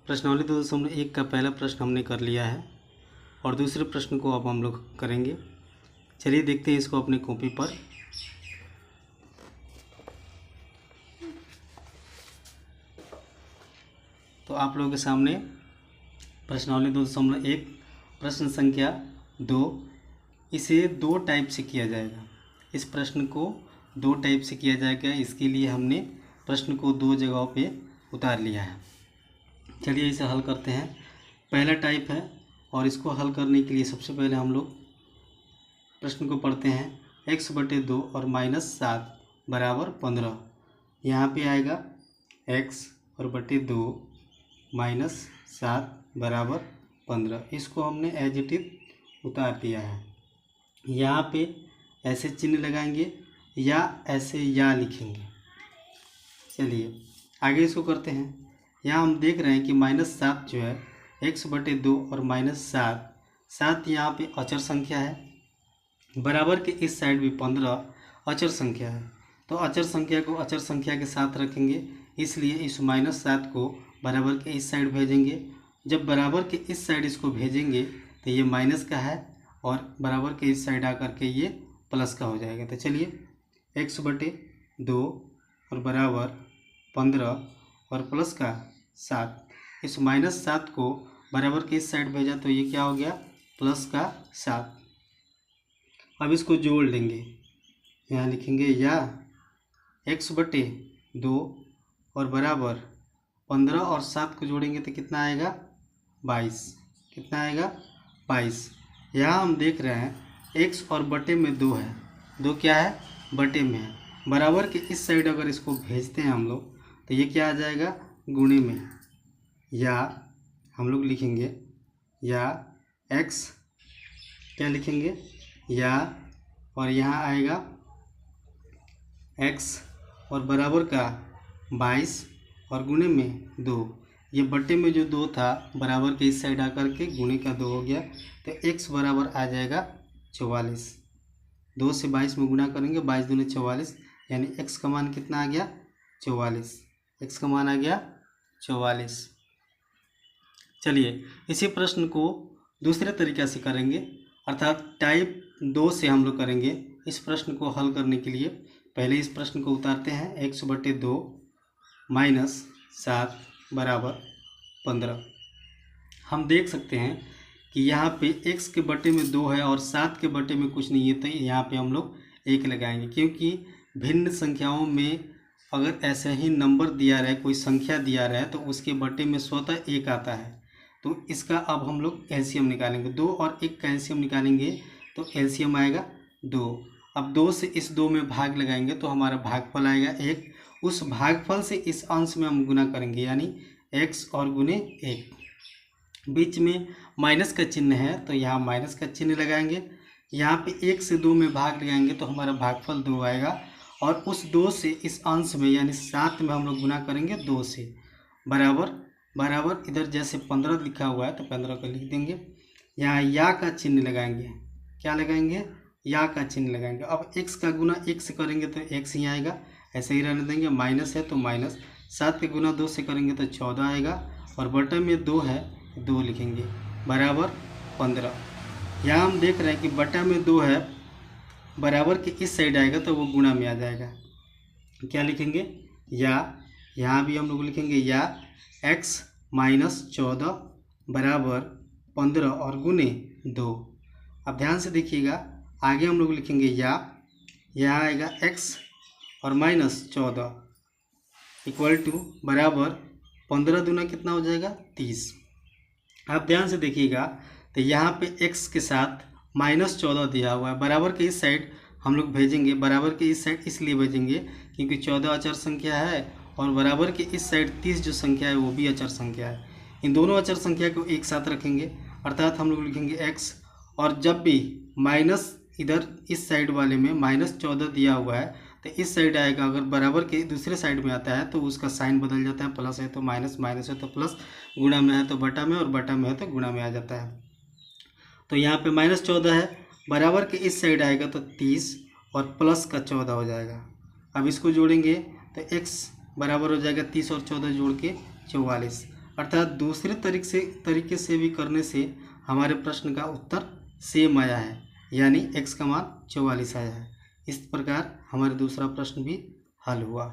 प्रश्नावली 2.1 का पहला प्रश्न हमने कर लिया है और दूसरे प्रश्न को अब हम लोग करेंगे। चलिए देखते हैं इसको अपने कॉपी पर। तो आप लोगों के सामने प्रश्नावली 2.1 प्रश्न संख्या 2, इसे दो टाइप से किया जाएगा। इस प्रश्न को दो टाइप से किया जाएगा, इसके लिए हमने प्रश्न को दो जगहों पे उतार लिया है। चलिए इसे हल करते हैं। पहला टाइप है और इसको हल करने के लिए सबसे पहले हम लोग प्रश्न को पढ़ते हैं। x/2 और -7 बराबर 15। यहाँ पे आएगा x और बटे 2 -7 बराबर 15। इसको हमने एज इट इज उतार दिया है। यहाँ पे ऐसे चिन्ह लगाएंगे या ऐसे या लिखेंगे। चलिए आगे इसको करते हैं। यहाँ हम देख रहे हैं कि -7 जो है x/2 और -7 यहाँ पे अचर संख्या है। बराबर के इस साइड भी 15 अचर संख्या है, तो अचर संख्या को अचर संख्या के साथ रखेंगे, इसलिए इस -7 को बराबर के इस साइड भेजेंगे। जब बराबर के इस साइड इसको भेजेंगे तो ये माइनस का है और बराबर के इस साइड आकर के ये प्लस का हो जाएगा। तो चलिए x/2 और बराबर 15 और प्लस का 7, इस -7 को बराबर के इस साइड भेजा तो ये क्या हो गया, प्लस का 7। अब इसको जोड़ लेंगे, यहाँ लिखेंगे या x/2 और बराबर 15 और 7 को जोड़ेंगे तो कितना आएगा, 22। कितना आएगा, 22। यहाँ हम देख रहे हैं x और बटे में 2 है, 2 क्या है, बटे में है। बराबर के इस साइड अगर इसको भेजते हैं हम लोग तो ये क्या आ जाएगा, गुणे में। या हम लोग लिखेंगे या x क्या लिखेंगे, या और यहाँ आएगा x और बराबर का 22 और गुणे में 2। ये बटे में जो 2 था बराबर के इस साइड आकर के गुणे का 2 हो गया, तो x बराबर आ जाएगा 44। 2 से 22 में गुणा करेंगे, 22 दूनी 44, यानी x का मान कितना आ गया, 44। x का मान आ गया 44। चलिए इसी प्रश्न को दूसरे तरीक़े से करेंगे, अर्थात टाइप 2 से हम लोग करेंगे। इस प्रश्न को हल करने के लिए पहले इस प्रश्न को उतारते हैं। x/2 -7 बराबर 15। हम देख सकते हैं कि यहाँ पे x के बटे में 2 है और 7 के बटे में कुछ नहीं है, तो यहाँ पे हम लोग 1 लगाएंगे, क्योंकि भिन्न संख्याओं में अगर ऐसे ही नंबर दिया रहे, कोई संख्या दिया रहे, तो उसके बटे में स्वतः 1 आता है। तो इसका अब हम लोग एलसीएम निकालेंगे। 2 और 1 का एलसीएम निकालेंगे तो एलसीएम आएगा 2। अब 2 से इस 2 में भाग लगाएंगे तो हमारा भागफल आएगा 1। उस भागफल से इस अंश में हम गुना करेंगे, यानी x और गुने 1। बीच में माइनस का चिन्ह है तो यहाँ माइनस का चिन्ह लगाएंगे। यहाँ पे 1 से 2 में भाग लगाएंगे तो हमारा भागफल 2 आएगा, और उस 2 से इस अंश में यानी 7 में हम लोग गुना करेंगे 2 से। बराबर इधर जैसे 15 लिखा हुआ है तो 15 को लिख देंगे। यहाँ या का चिन्ह लगाएंगे, क्या लगाएंगे, या का चिन्ह लगाएंगे। अब x का गुना 1 से करेंगे तो x ही आएगा, ऐसे ही रहने देंगे। माइनस है तो माइनस, 7 के गुना 2 से करेंगे तो 14 आएगा, और बटे में 2 है 2 लिखेंगे, बराबर 15। यहाँ हम देख रहे हैं कि बटा में 2 है, बराबर के इस साइड आएगा तो वो गुणा में आ जाएगा। क्या लिखेंगे, या यहाँ भी हम लोग लिखेंगे या x -14 बराबर 15 और गुने 2। अब ध्यान से देखिएगा, आगे हम लोग लिखेंगे या, यहाँ आएगा x और -14 इक्वल टू बराबर 15 दूना कितना हो जाएगा, 30। आप ध्यान से देखिएगा तो यहाँ पे x के साथ -14 दिया हुआ है। बराबर के इस साइड हम लोग भेजेंगे, बराबर के इस साइड इसलिए भेजेंगे क्योंकि 14 अचर संख्या है, और बराबर के इस साइड 30 जो संख्या है वो भी अचर संख्या है। इन दोनों अचर संख्या को एक साथ रखेंगे, अर्थात हम लोग लिखेंगे x, और जब भी माइनस इधर इस साइड वाले में -14 दिया हुआ है तो इस साइड आएगा, अगर बराबर के दूसरे साइड में आता है तो उसका साइन बदल जाता है, प्लस है तो माइनस, माइनस है तो प्लस, गुणा में है तो बटा में, और बटा में है तो गुणा में आ जाता है। तो यहाँ पे -14 है, बराबर के इस साइड आएगा तो 30 और प्लस का 14 हो जाएगा। अब इसको जोड़ेंगे तो x बराबर हो जाएगा 30 और 14 जोड़ के 44। अर्थात दूसरे तरीके से भी करने से हमारे प्रश्न का उत्तर सेम आया है, यानी x का मान 44 आया है। इस प्रकार हमारा दूसरा प्रश्न भी हल हुआ।